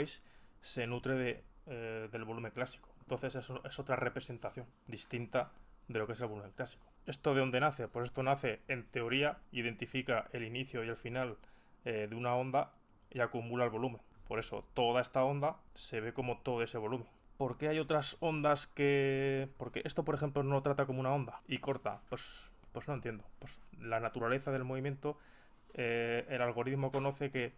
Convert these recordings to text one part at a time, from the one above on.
Waze se nutre del volumen clásico. Entonces eso es otra representación distinta de lo que es el volumen clásico. ¿Esto de dónde nace? Pues esto nace, en teoría, identifica el inicio y el final de una onda y acumula el volumen. Por eso toda esta onda se ve como todo ese volumen. ¿Por qué hay otras ondas que...? Porque esto, por ejemplo, no lo trata como una onda y corta. Pues no entiendo. Pues la naturaleza del movimiento, el algoritmo conoce que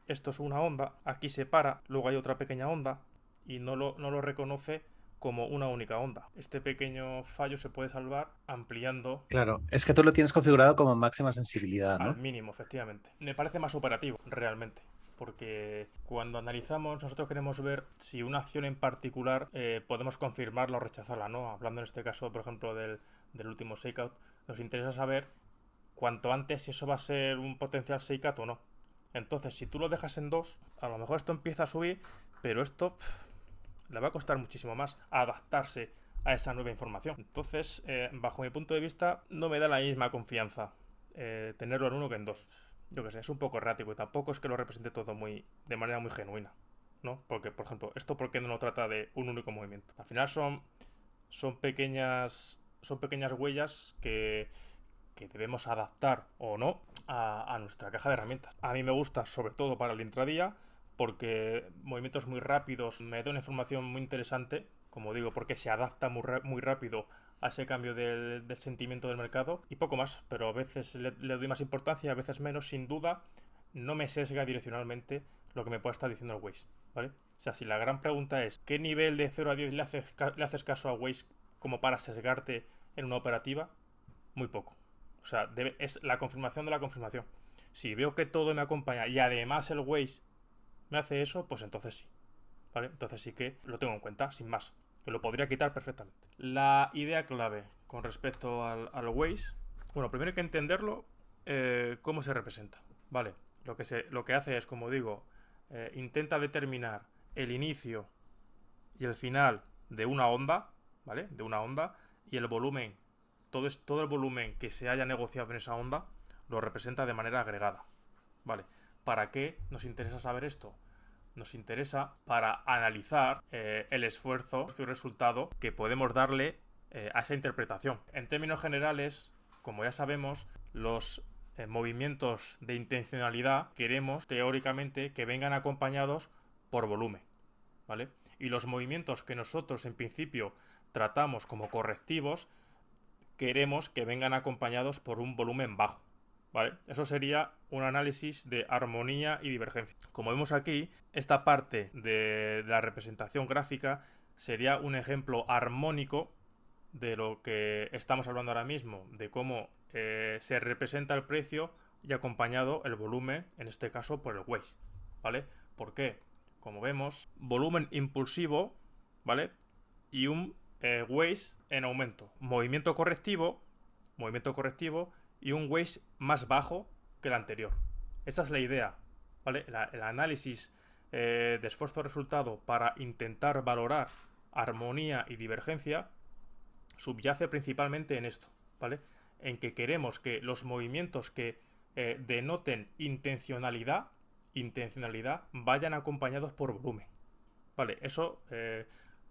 esto es una onda, aquí se para, luego hay otra pequeña onda y no lo reconoce como una única onda. Este pequeño fallo se puede salvar ampliando Claro, es que tú lo tienes configurado como máxima sensibilidad, al ¿no? mínimo, efectivamente. Me parece más operativo, realmente. Porque cuando analizamos, nosotros queremos ver si una acción en particular podemos confirmarla o rechazarla, ¿no? Hablando en este caso, por ejemplo, del último shakeout, nos interesa saber cuanto antes si eso va a ser un potencial shakeout o no. Entonces, si tú lo dejas en 2, a lo mejor esto empieza a subir, pero esto le va a costar muchísimo más adaptarse a esa nueva información. Entonces, bajo mi punto de vista, no me da la misma confianza tenerlo en 1 que en 2. Yo que sé, es un poco errático y tampoco es que lo represente todo de manera muy genuina, ¿no? Porque, por ejemplo, esto por qué no lo trata de un único movimiento. Al final son pequeñas huellas que debemos adaptar o no a nuestra caja de herramientas. A mí me gusta, sobre todo para el intradía, porque movimientos muy rápidos me da una información muy interesante, como digo, porque se adapta muy rápido a ese cambio del sentimiento del mercado y poco más, pero a veces le doy más importancia, a veces menos, sin duda, no me sesga direccionalmente lo que me puede estar diciendo el Waze, ¿vale? O sea, si la gran pregunta es ¿qué nivel de 0 a 10 le haces caso a Waze como para sesgarte en una operativa? Muy poco. O sea, es la confirmación de la confirmación. Si veo que todo me acompaña y además el Waze me hace eso, pues entonces sí. ¿Vale? Entonces sí que lo tengo en cuenta, sin más. Que lo podría quitar perfectamente. La idea clave con respecto al Waze. Bueno, primero hay que entenderlo cómo se representa. ¿Vale? Lo que hace es, como digo, intenta determinar el inicio y el final de una onda, ¿vale? De una onda y el volumen, todo el volumen que se haya negociado en esa onda lo representa de manera agregada, ¿vale? ¿Para qué nos interesa saber esto? Nos interesa para analizar el esfuerzo y resultado que podemos darle a esa interpretación. En términos generales, como ya sabemos, los movimientos de intencionalidad queremos teóricamente que vengan acompañados por volumen, ¿vale? Y los movimientos que nosotros en principio tratamos como correctivos queremos que vengan acompañados por un volumen bajo, ¿vale? Eso sería un análisis de armonía y divergencia. Como vemos aquí, esta parte de la representación gráfica sería un ejemplo armónico de lo que estamos hablando ahora mismo, de cómo se representa el precio y acompañado el volumen, en este caso por el Waze, ¿vale? ¿Por qué? Como vemos, volumen impulsivo, ¿vale? Y un Waze en aumento. Movimiento correctivo y un Waze más bajo que el anterior. Esa es la idea, ¿vale? El análisis de esfuerzo-resultado para intentar valorar armonía y divergencia subyace principalmente en esto, ¿vale? En que queremos que los movimientos que denoten intencionalidad vayan acompañados por volumen, ¿vale? Eso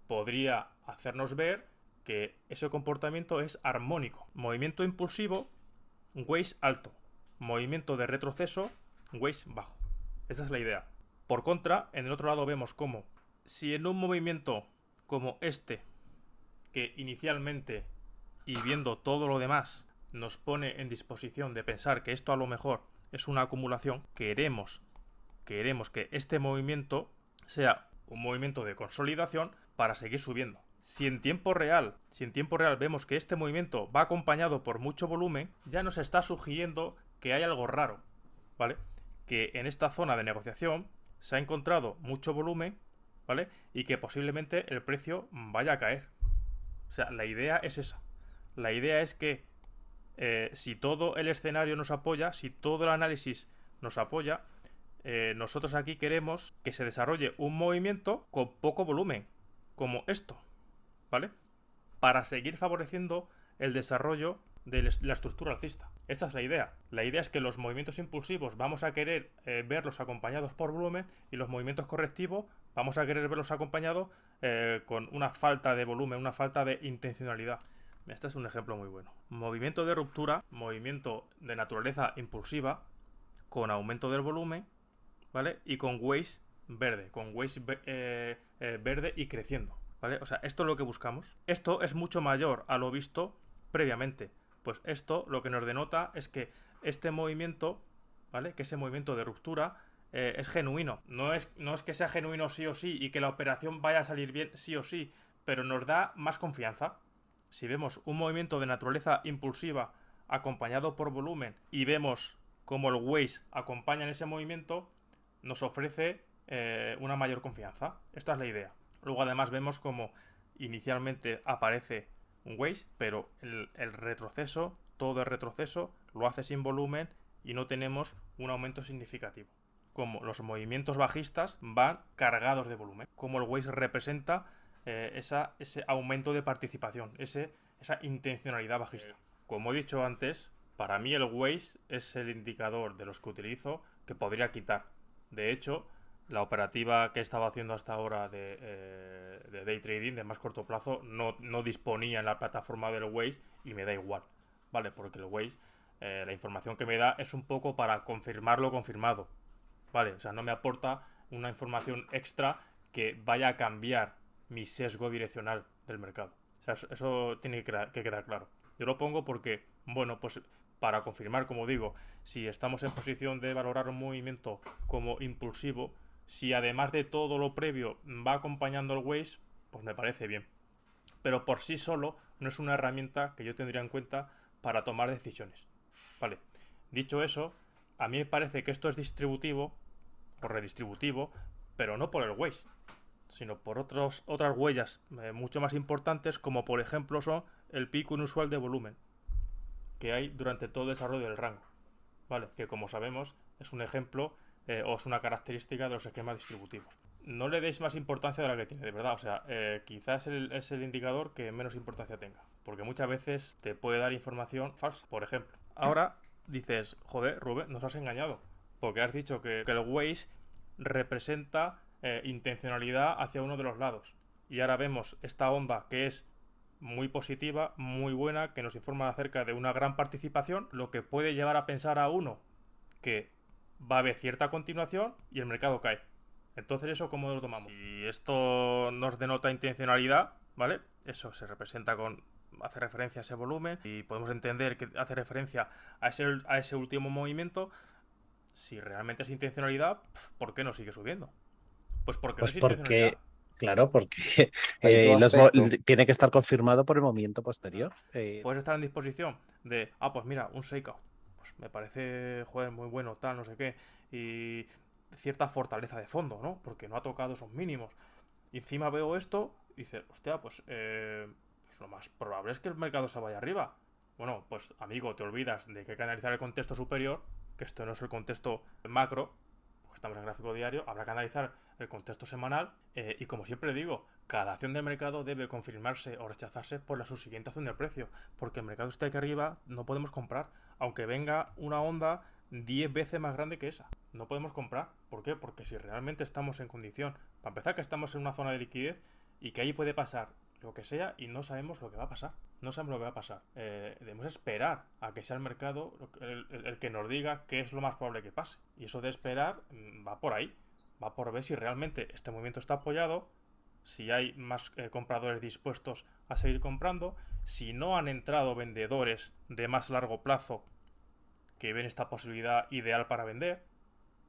podría hacernos ver que ese comportamiento es armónico. Movimiento impulsivo, un Waze alto. Movimiento de retroceso, un Waze bajo. Esa es la idea. Por contra, en el otro lado vemos cómo si en un movimiento como este, que inicialmente y viendo todo lo demás nos pone en disposición de pensar que esto a lo mejor es una acumulación, queremos que este movimiento sea un movimiento de consolidación para seguir subiendo. Si en tiempo real vemos que este movimiento va acompañado por mucho volumen, ya nos está sugiriendo que hay algo raro, ¿vale? Que en esta zona de negociación se ha encontrado mucho volumen, ¿vale? Y que posiblemente el precio vaya a caer. O sea, la idea es esa. La idea es que si todo el escenario nos apoya, si todo el análisis nos apoya, nosotros aquí queremos que se desarrolle un movimiento con poco volumen, como esto, ¿vale? Para seguir favoreciendo el desarrollo de la estructura alcista. Esa es la idea. La idea es que los movimientos impulsivos vamos a querer verlos acompañados por volumen y los movimientos correctivos vamos a querer verlos acompañados con una falta de volumen, una falta de intencionalidad. Este es un ejemplo muy bueno. Movimiento de ruptura, movimiento de naturaleza impulsiva, con aumento del volumen, ¿vale? Y con waves verde, verde y creciendo, ¿vale? O sea, esto es lo que buscamos. Esto es mucho mayor a lo visto previamente. Pues esto lo que nos denota es que este movimiento, ¿vale? Que ese movimiento de ruptura es genuino. No es que sea genuino sí o sí y que la operación vaya a salir bien sí o sí, pero nos da más confianza. Si vemos un movimiento de naturaleza impulsiva acompañado por volumen y vemos cómo el Waze acompaña en ese movimiento, nos ofrece una mayor confianza. Esta es la idea. Luego además vemos como inicialmente aparece un Waze, pero el retroceso, todo el retroceso, lo hace sin volumen y no tenemos un aumento significativo. Como los movimientos bajistas van cargados de volumen. Como el Waze representa ese aumento de participación, esa intencionalidad bajista. Como he dicho antes, para mí el Waze es el indicador de los que utilizo que podría quitar. De hecho, la operativa que he estado haciendo hasta ahora de day trading de más corto plazo no disponía en la plataforma del Waze y me da igual, ¿vale? Porque el Waze, la información que me da es un poco para confirmar lo confirmado, ¿vale? O sea, no me aporta una información extra que vaya a cambiar mi sesgo direccional del mercado. O sea, eso tiene que quedar claro. Yo lo pongo porque, bueno, pues para confirmar, como digo, si estamos en posición de valorar un movimiento como impulsivo, si además de todo lo previo va acompañando el Waze, pues me parece bien. Pero por sí solo no es una herramienta que yo tendría en cuenta para tomar decisiones. Vale. Dicho eso, a mí me parece que esto es distributivo o redistributivo, pero no por el Waze, sino por otras huellas mucho más importantes, como por ejemplo son el pico inusual de volumen que hay durante todo el desarrollo del rango, ¿vale? Que como sabemos es un ejemplo o es una característica de los esquemas distributivos. No le deis más importancia de la que tiene, de verdad. O sea, quizás es el indicador que menos importancia tenga, porque muchas veces te puede dar información falsa. Por ejemplo, ahora dices, joder, Rubén, nos has engañado, porque has dicho que el Waze representa intencionalidad hacia uno de los lados. Y ahora vemos esta onda que es muy positiva, muy buena, que nos informa acerca de una gran participación, lo que puede llevar a pensar a uno que va a haber cierta continuación y el mercado cae. Entonces, ¿eso cómo lo tomamos? Si esto nos denota intencionalidad, ¿vale? Eso se representa con... hace referencia a ese volumen y podemos entender que hace referencia a ese último movimiento. Si realmente es intencionalidad, ¿por qué no sigue subiendo? Pues porque no Pues es intencionalidad. porque, claro, porque Hay dos aspectos. tiene que estar confirmado por el movimiento posterior. Puedes estar en disposición de, pues mira, un shakeout. Pues me parece, joder, muy bueno, tal, no sé qué. Y cierta fortaleza de fondo, ¿no? Porque no ha tocado esos mínimos. Y encima veo esto y dices, hostia, pues lo más probable es que el mercado se vaya arriba. Bueno, pues amigo, te olvidas de que hay que analizar el contexto superior, que esto no es el contexto macro, porque estamos en gráfico diario, habrá que analizar el contexto semanal y como siempre digo, cada acción del mercado debe confirmarse o rechazarse por la subsiguiente acción del precio, porque el mercado está aquí arriba, no podemos comprar, aunque venga una onda 10 veces más grande que esa. No podemos comprar. ¿Por qué? Porque si realmente estamos en condición, para empezar que estamos en una zona de liquidez y que ahí puede pasar lo que sea y no sabemos lo que va a pasar. No sabemos lo que va a pasar. Debemos esperar a que sea el mercado el que nos diga qué es lo más probable que pase. Y eso de esperar va por ahí. Va por ver si realmente este movimiento está apoyado, si hay más compradores dispuestos a seguir comprando, si no han entrado vendedores de más largo plazo que ven esta posibilidad ideal para vender.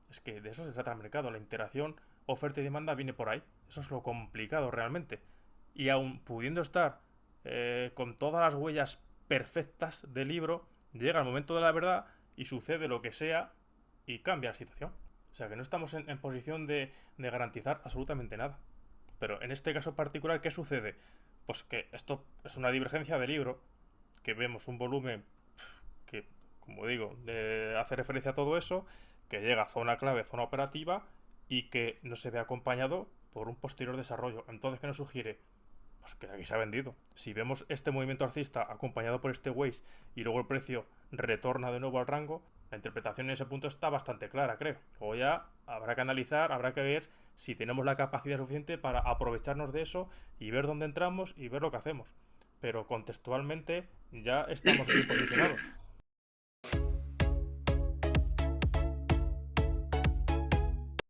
Es que de eso se trata el mercado. La interacción oferta y demanda viene por ahí. Eso es lo complicado realmente. Y aun pudiendo estar con todas las huellas perfectas del libro, llega el momento de la verdad y sucede lo que sea y cambia la situación. O sea que no estamos en posición de garantizar absolutamente nada. Pero en este caso particular, ¿qué sucede? Pues que esto es una divergencia de libro, que vemos un volumen que, como digo, hace referencia a todo eso, que llega a zona clave, zona operativa, y que no se ve acompañado por un posterior desarrollo. Entonces, ¿qué nos sugiere? Pues que aquí se ha vendido. Si vemos este movimiento alcista acompañado por este Waze y luego el precio retorna de nuevo al rango, La interpretación en ese punto está bastante clara, creo. Luego ya habrá que analizar, habrá que ver si tenemos la capacidad suficiente para aprovecharnos de eso y ver dónde entramos y ver lo que hacemos. Pero contextualmente ya estamos bien posicionados.